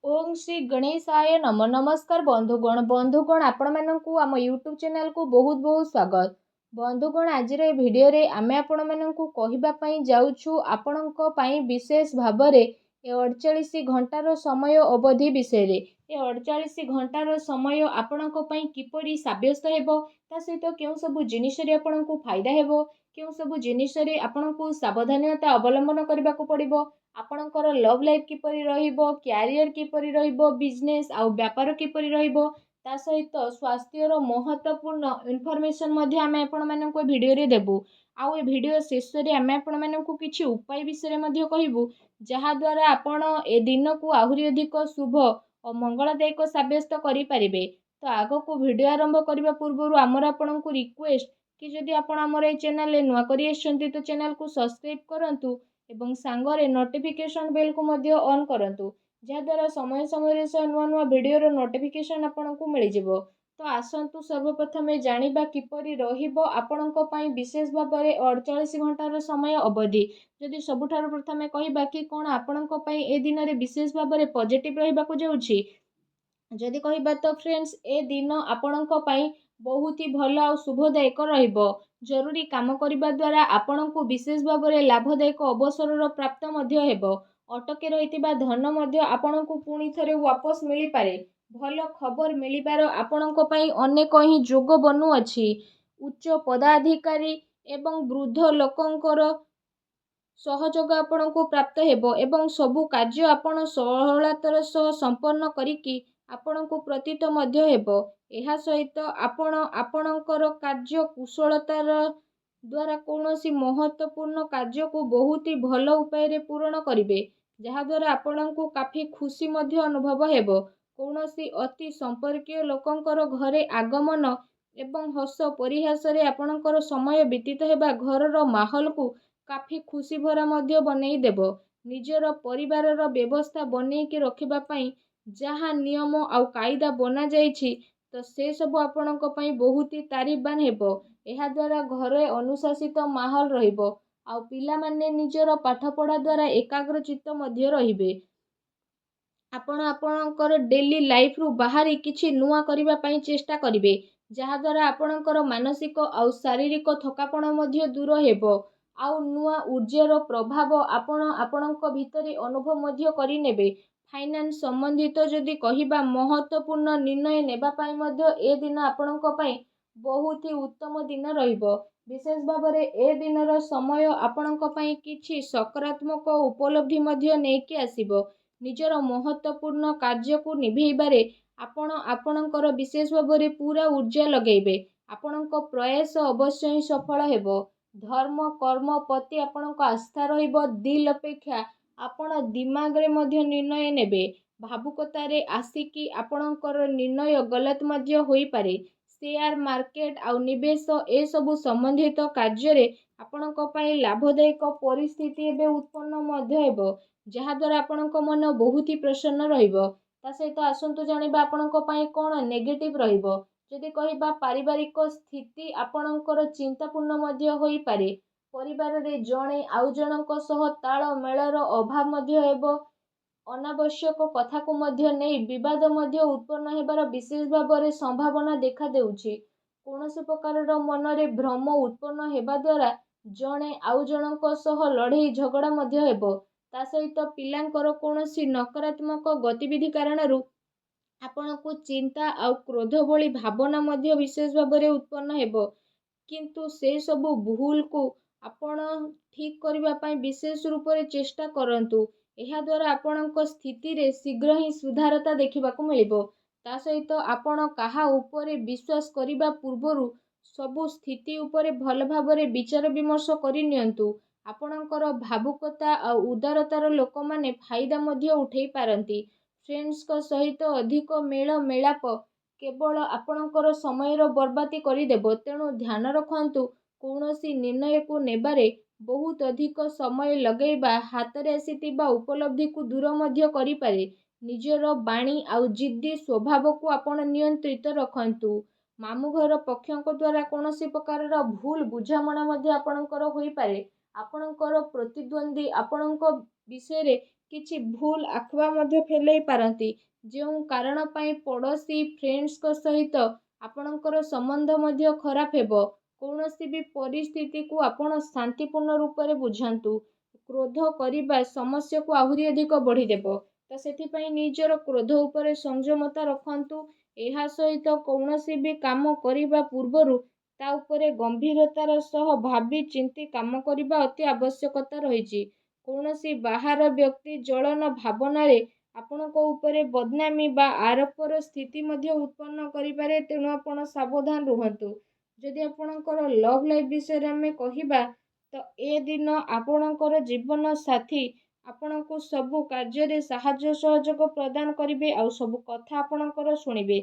ओम श्री गणेशाय नम नमस्कार बंधुगण आपण मानकु आम यूट्यूब चैनल को बहुत बहुत स्वागत। बंधुगण आज भिडियो रे आमे आपण मानकु कहिबा पई जाउछु आपणको पई विशेष भाबरे ए 48 घंटार समय अवधि विषय रे। ए 48 घंटार समय आपणको पई किपरि साब्यस्त हेबो ता सहित केउ सब जिनिस रे आपणको फायदा हेबो केउ सब जिनिस रे आपणको सावधानता अवलंबन करबा को पड़िबो आपणकर लव लाइफ किपरि रहिबो क्यारियर किपरि रहिबो बिजनेस आउ व्यापार किपरि रहिबो ता सहित स्वास्थ्यर महत्वपूर्ण इनफॉरमेशन मध्ये आमे आपण माननको वीडियो रे देबु। आउ ए वीडियो शेष रे आमे आपण माननको किछि उपाय विषय मध्ये कहिबु जहा द्वारा आपण ए दिन को आहुरी अधिक शुभ और मंगलदायक साब्यस्त करि परिबे। तो आगो को वीडियो आरंभ करबा पूर्वरु हमर आपणको रिक्वेस्ट कि जदि आपण हमर ए चैनल ले नुवा करि आछंती तो चैनल को सब्सक्राइब करंतु एवं सांगरे नोटिफिकेशन बेल को मध्य ऑन करंतु जहा द्वारा समय समय से नुआ नुआ वीडियो रो नोटिफिकेशन आपनको मिल जिवो। तो आसंतु सर्वप्रथम जानिबा किपरि रहिबो आपनको पई विशेष भाबरे 48 घंटार समय अवधि। जदि सबुठार प्रथमे कहिबा कि कोन आपनको पई ए दिन रे विशेष भाबरे पॉजिटिव रहिबा को जाउछि जदि कहिबा तो फ्रेंड्स ए दिन आपनको पई बहुत ही भल और शुभदायक रहिबो। जरूरी काम करिबा द्वारा आपनको विशेष भाबरे लाभदायक अवसरर प्राप्त मध्य हेबो। अटके रहितिबा धन मध्य आपनको पुणी थरे वापस मिली पारे। भल खबर मिलिबार आपनको पई अनेक ही जोग बनु अछि। उच्च पदाधिकारी एवं वृद्ध लोकंकर सहयोग आपनको प्राप्त हेबो एवं सबु कार्य आपण सहलतार सह संपन्न करिकि आपनको प्रतीत मध्य हेबो। एहा सहित आपण आपणकर कार्य कुशलतार द्वारा कौनसी महत्वपूर्ण कार्य को बहुत ही भल उपाय रे पूर्ण करिवे जहा द्वारा आपणको काफी खुशी मध्य अनुभव हेबो। कौनसी अति संपर्कीय लोकंकर घरे आगमन एवं हस परिहास रे आपणकर समय बीतित हेबा घरर माहौल को काफी खुशी भरा मध्य बनेई देबो। निजर परिवारर व्यवस्था बनेई के रखिबा पई जहा नियम आउ कायदा बना जाइछि तो से सब आपणको पई बहुत ही तारीफबान हेबो। एहा द्वारा घरे अनुशासित माहौल रहिबो आउ पिला माने निजर पाठ पढ़ा द्वारा एकाग्र चित्त मध्य रहिबे। आपण आपणकर डेली लाइफ रु बाहरी किछि नुआ करिबा पई चेष्टा करिवे जहा द्वारा आपणकर मानसिक आउ शारीरिक थकापण मध्य दूर हेबो आउ नुआ ऊर्जार प्रभाव आपण आपणक भितरे अनुभव मध्य करि नेबे। फाइनेंस संबंधित जदि कहिबा महत्वपूर्ण निर्णय नेबा पई मध्य ए दिन आपणक पई बहुत ही उत्तम दिन रहिबो। विशेष भाबरे ए दिनर समय आपणक पई किछि सकारात्मक उपलब्धि मध्य नेकी आसीबो। निजर महत्वपूर्ण कार्य को निभेइबारे आपण आपणकर विशेष भाबरे पूरा ऊर्जा लगेइबे। आपणक प्रयास अवश्य ही सफल हेबो। धर्म कर्म प्रति आपणक आस्था रहिबो। दिल अपेक्षा आपण दिमाग रे मध्य निर्णय नेबे। भावुकतारे आसिकी आपणकर निर्णय गलत मध्य होई पारे। शेयर मार्केट आउ निवेश ए सबु संबंधित कार्य रे आपणक पई लाभदायक परिस्थिति एबे उत्पन्न मध्य हेबो जहा द्वारा आपणक मन बहुत ही प्रसन्न रहिबो। ता सहित आसंतु जानिबा आपणक पई कोन नेगेटिव रहिबो। जदि कहिबा पारिवारिक स्थिति आपणकर चिंतापूर्ण मध्य होई पारे। परिवार रे जणे आउ जनक सह ताळ मेळर अभाव मध्य हेबो। अनावश्यक कथा को मध्य नहीं विवाद मध्य उत्पन्न हेबार विशेष भाबरे संभावना देखा देउछि। कोनोसी प्रकारर मनरे भ्रम उत्पन्न हेबा द्वारा जणे आउ जनक सह लड़ाई झगड़ा मध्य हेबो। ता सहित पिलांकर कोनोसी नकारात्मक गतिविधि कारणरू आपनको चिंता आउ क्रोध भली भावना मध्य विशेष भाबरे उत्पन्न हेबो। किंतु से सबु भूल को आपण ठीक करबा पई विशेष रूप रे चेष्टा करंतु। एहा द्वारा आपणक स्थिति रे शीघ्र ही सुधारता देखिबा को मिलिबो। ता सहित आपण काहा उपरे विश्वास करिबा पूर्वरु सबु स्थिति उपरे भल भाबरे विचार विमर्श करि नियंतु। आपणकर भावुकता आउ उदारतार लोक माने फायदा मध्य उठेई पारंती। फ्रेंड्स को सहित अधिक मेल मेलाप केवल आपणकर समयर बर्बादी करि देबो। तेणु ध्यान रखंतु कौनसी निर्णय को नेबारे बहुत अधिक समय लगेबा हातरे आसीतिबा उपलब्धि को दूर मध्य करि पारे। निजर बाणी आउ जिद्दी स्वभाव को आपण नियंत्रित रखंतु। मामु घर पक्षक द्वारा कौनसी प्रकारर भूल बुझामणा मध्य आपणकर होई पारे। आपणकर प्रतिद्वंदी आपणक विषय रे କିଛି ଭୁଲ ଆଖୁଆ ମଧ୍ୟ ଫେଲେଇ ପାରନ୍ତି, ଯେଉଁ କାରଣ ପାଇଁ ପଡ଼ୋଶୀ ଫ୍ରେଣ୍ଡସ୍ଙ୍କ ସହିତ ଆପଣଙ୍କର ସମ୍ବନ୍ଧ ମଧ୍ୟ ଖରାପ ହେବ। କୌଣସି ବି ପରିସ୍ଥିତିକୁ ଆପଣ ଶାନ୍ତିପୂର୍ଣ୍ଣ ରୂପରେ ବୁଝାନ୍ତୁ। କ୍ରୋଧ କରିବା ସମସ୍ୟାକୁ ଆହୁରି ଅଧିକ ବଢ଼ିଦେବ। ତ ସେଥିପାଇଁ ନିଜର କ୍ରୋଧ ଉପରେ ସଂଯମତା ରଖନ୍ତୁ। ଏହା ସହିତ କୌଣସି ବି କାମ କରିବା ପୂର୍ବରୁ ତା ଉପରେ ଗମ୍ଭୀରତାର ସହ ଭାବି ଚିନ୍ତି କାମ କରିବା ଅତି ଆବଶ୍ୟକତା ରହିଛି। କୌଣସି ବାହାର ବ୍ୟକ୍ତି ଜଳନ ଭାବନାରେ ଆପଣଙ୍କ ଉପରେ ବଦନାମୀ ବା ଆରୋପର ସ୍ଥିତି ମଧ୍ୟ ଉତ୍ପନ୍ନ କରିପାରେ, ତେଣୁ ଆପଣ ସାବଧାନ ରୁହନ୍ତୁ। ଯଦି ଆପଣଙ୍କର ଲଭ୍ ଲାଇଫ୍ ବିଷୟରେ ଆମେ କହିବା, ତ ଏ ଦିନ ଆପଣଙ୍କର ଜୀବନ ସାଥୀ ଆପଣଙ୍କୁ ସବୁ କାର୍ଯ୍ୟରେ ସାହାଯ୍ୟ ସହଯୋଗ ପ୍ରଦାନ କରିବେ ଆଉ ସବୁ କଥା ଆପଣଙ୍କର ଶୁଣିବେ,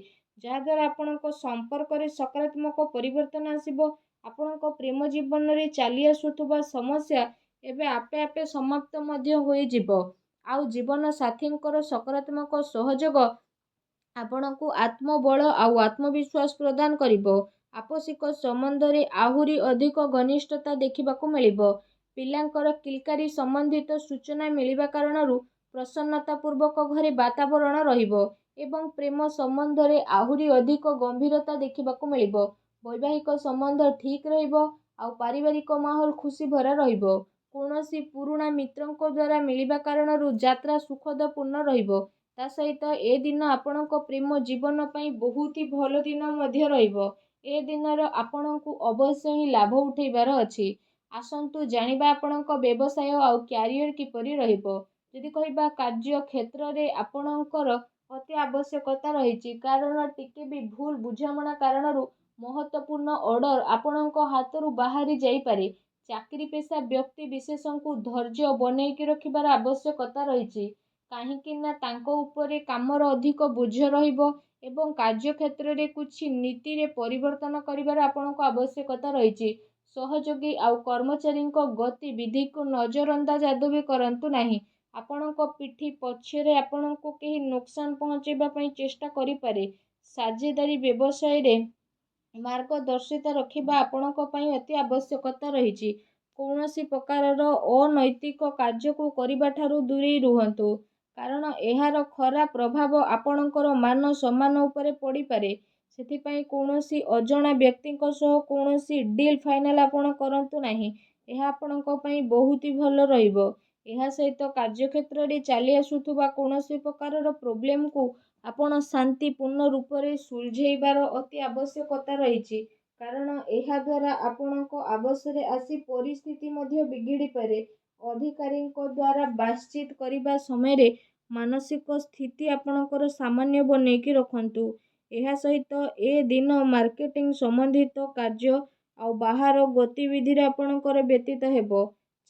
ଯାହାଦ୍ୱାରା ଆପଣଙ୍କ ସମ୍ପର୍କରେ ସକାରାତ୍ମକ ପରିବର୍ତ୍ତନ ଆସିବ। ଆପଣଙ୍କ ପ୍ରେମ ଜୀବନରେ ଚାଲି ଆସୁଥିବା ସମସ୍ୟା ଏବେ ଆପେ ଆପେ ସମାପ୍ତ ମଧ୍ୟ ହୋଇଯିବ। ଆଉ ଜୀବନ ସାଥୀଙ୍କର ସକାରାତ୍ମକ ସହଯୋଗ ଆପଣଙ୍କୁ ଆତ୍ମବଳ ଆଉ ଆତ୍ମବିଶ୍ୱାସ ପ୍ରଦାନ କରିବ। ଆପୋଷିକ ସମ୍ବନ୍ଧରେ ଆହୁରି ଅଧିକ ଘନିଷ୍ଠତା ଦେଖିବାକୁ ମିଳିବ। ପିଲାଙ୍କର କିଲକାରୀ ସମ୍ବନ୍ଧିତ ସୂଚନା ମିଳିବା କାରଣରୁ ପ୍ରସନ୍ନତାପୂର୍ବକ ଘରେ ବାତାବରଣ ରହିବ ଏବଂ ପ୍ରେମ ସମ୍ବନ୍ଧରେ ଆହୁରି ଅଧିକ ଗମ୍ଭୀରତା ଦେଖିବାକୁ ମିଳିବ। ବୈବାହିକ ସମ୍ବନ୍ଧ ଠିକ୍ ରହିବ ଆଉ ପାରିବାରିକ ମାହୋଲ ଖୁସି ଭରା ରହିବ। କୌଣସି ପୁରୁଣା ମିତ୍ରଙ୍କ ଦ୍ୱାରା ମିଳିବା କାରଣରୁ ଯାତ୍ରା ସୁଖଦପୂର୍ଣ୍ଣ ରହିବ। ତା ସହିତ ଏ ଦିନ ଆପଣଙ୍କ ପ୍ରେମ ଜୀବନ ପାଇଁ ବହୁତ ହି ଭଲ ଦିନ ମଧ୍ୟ ରହିବ। ଏ ଦିନର ଆପଣଙ୍କୁ ଅବଶ୍ୟ ହିଁ ଲାଭ ଉଠାଇବାର ଅଛି। ଆସନ୍ତୁ ଜାଣିବା ଆପଣଙ୍କ ବ୍ୟବସାୟ ଆଉ କ୍ୟାରିୟର କିପରି ରହିବ। ଯଦି କହିବା କାର୍ଯ୍ୟ କ୍ଷେତ୍ରରେ ଆପଣଙ୍କର ଅତି ଆବଶ୍ୟକତା ରହିଛି, କାରଣ ଟିକେ ବି ଭୁଲ ବୁଝାମଣା କାରଣରୁ ମହତ୍ତ୍ୱପୂର୍ଣ୍ଣ ଅର୍ଡର ଆପଣଙ୍କ ହାତରୁ ବାହାରି ଯାଇପାରେ। ଚାକିରି ପେଶା ବ୍ୟକ୍ତି ବିଶେଷଙ୍କୁ ଧୈର୍ଯ୍ୟ ବନେଇକି ରଖିବାର ଆବଶ୍ୟକତା ରହିଛି, କାହିଁକି ନା ତାଙ୍କ ଉପରେ କାମର ଅଧିକ ବୋଝ ରହିବ ଏବଂ କାର୍ଯ୍ୟକ୍ଷେତ୍ରରେ କିଛି ନୀତିରେ ପରିବର୍ତ୍ତନ କରିବାର ଆପଣଙ୍କ ଆବଶ୍ୟକତା ରହିଛି। ସହଯୋଗୀ ଆଉ କର୍ମଚାରୀଙ୍କ ଗତିବିଧିକୁ ନଜରଅନ୍ଦାଜ ଆଦୌ ବି କରନ୍ତୁ ନାହିଁ। ଆପଣଙ୍କ ପିଠି ପଛରେ ଆପଣଙ୍କୁ କେହି ନୋକସାନ ପହଞ୍ଚାଇବା ପାଇଁ ଚେଷ୍ଟା କରିପାରେ। ସାଝେଦାରୀ ବ୍ୟବସାୟରେ ମାର୍ଗଦର୍ଶିତା ରଖିବା ଆପଣଙ୍କ ପାଇଁ ଅତି ଆବଶ୍ୟକତା ରହିଛି। କୌଣସି ପ୍ରକାରର ଅନୈତିକ କାର୍ଯ୍ୟକୁ କରିବାଠାରୁ ଦୂରେଇ ରୁହନ୍ତୁ, କାରଣ ଏହାର ଖରାପ ପ୍ରଭାବ ଆପଣଙ୍କର ମାନ ସମ୍ମାନ ଉପରେ ପଡ଼ିପାରେ। ସେଥିପାଇଁ କୌଣସି ଅଜଣା ବ୍ୟକ୍ତିଙ୍କ ସହ କୌଣସି ଡିଲ୍ ଫାଇନାଲ ଆପଣ କରନ୍ତୁ ନାହିଁ। ଏହା ଆପଣଙ୍କ ପାଇଁ ବହୁତ ହି ଭଲ ରହିବ। ଏହା ସହିତ କାର୍ଯ୍ୟକ୍ଷେତ୍ରରେ ଚାଲି ଆସୁଥିବା କୌଣସି ପ୍ରକାରର ପ୍ରୋବ୍ଲେମକୁ ଆପଣ ଶାନ୍ତିପୂର୍ଣ୍ଣ ରୂପରେ ସୁଲଝେଇବାର ଅତି ଆବଶ୍ୟକତା ରହିଛି, କାରଣ ଏହା ଦ୍ୱାରା ଆପଣଙ୍କ ଆବଶରେ ଆସି ପରିସ୍ଥିତି ମଧ୍ୟ ବିଗିଡ଼ିପାରେ। ଅଧିକାରୀଙ୍କ ଦ୍ୱାରା ବାତଚିତ କରିବା ସମୟରେ ମାନସିକ ସ୍ଥିତି ଆପଣଙ୍କର ସାମାନ୍ୟ ବନେଇକି ରଖନ୍ତୁ। ଏହା ସହିତ ଏ ଦିନ ମାର୍କେଟିଂ ସମ୍ବନ୍ଧିତ କାର୍ଯ୍ୟ ଆଉ ବାହାର ଗତିବିଧିରେ ଆପଣଙ୍କର ବ୍ୟତୀତ ହେବ।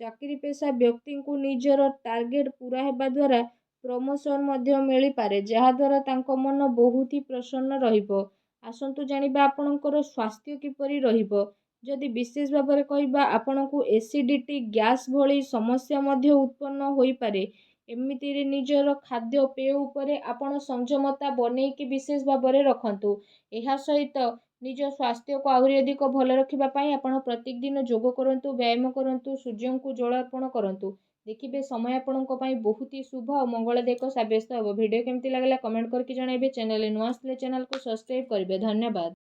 ଚାକିରି ପେଶା ବ୍ୟକ୍ତିଙ୍କୁ ନିଜର ଟାର୍ଗେଟ ପୂରା ହେବା ଦ୍ୱାରା ପ୍ରମୋସନ ମଧ୍ୟ ମିଳିପାରେ, ଯାହାଦ୍ୱାରା ତାଙ୍କ ମନ ବହୁତ ହି ପ୍ରସନ୍ନ ରହିବ। ଆସନ୍ତୁ ଜାଣିବା ଆପଣଙ୍କର ସ୍ୱାସ୍ଥ୍ୟ କିପରି ରହିବ। ଯଦି ବିଶେଷ ଭାବରେ କହିବା, ଆପଣଙ୍କୁ ଏସିଡିଟି, ଗ୍ୟାସ୍ ଭଳି ସମସ୍ୟା ମଧ୍ୟ ଉତ୍ପନ୍ନ ହୋଇପାରେ। ଏମିତିରେ ନିଜର ଖାଦ୍ୟପେୟ ଉପରେ ଆପଣ ସଂଯମତା ବନେଇକି ବିଶେଷ ଭାବରେ ରଖନ୍ତୁ। ଏହା ସହିତ ନିଜ ସ୍ୱାସ୍ଥ୍ୟକୁ ଆହୁରି ଅଧିକ ଭଲ ରଖିବା ପାଇଁ ଆପଣ ପ୍ରତ୍ୟେକ ଦିନ ଯୋଗ କରନ୍ତୁ, ବ୍ୟାୟାମ କରନ୍ତୁ, ସୂର୍ଯ୍ୟଙ୍କୁ ଜଳ ଅର୍ପଣ କରନ୍ତୁ। ଦେଖିବେ ସମୟ ଆପଣଙ୍କ ପାଇଁ ବହୁତ ହି ଶୁଭ ଆଉ ମଙ୍ଗଳଦାୟକ ସାବ୍ୟସ୍ତ ହେବ। ଭିଡ଼ିଓ କେମିତି ଲାଗିଲା କମେଣ୍ଟ କରିକି ଜଣାଇବେ। ଚ୍ୟାନେଲରେ ନୂଆ ଆସିଲେ ଚ୍ୟାନେଲକୁ ସବସ୍କ୍ରାଇବ କରିବେ। ଧନ୍ୟବାଦ।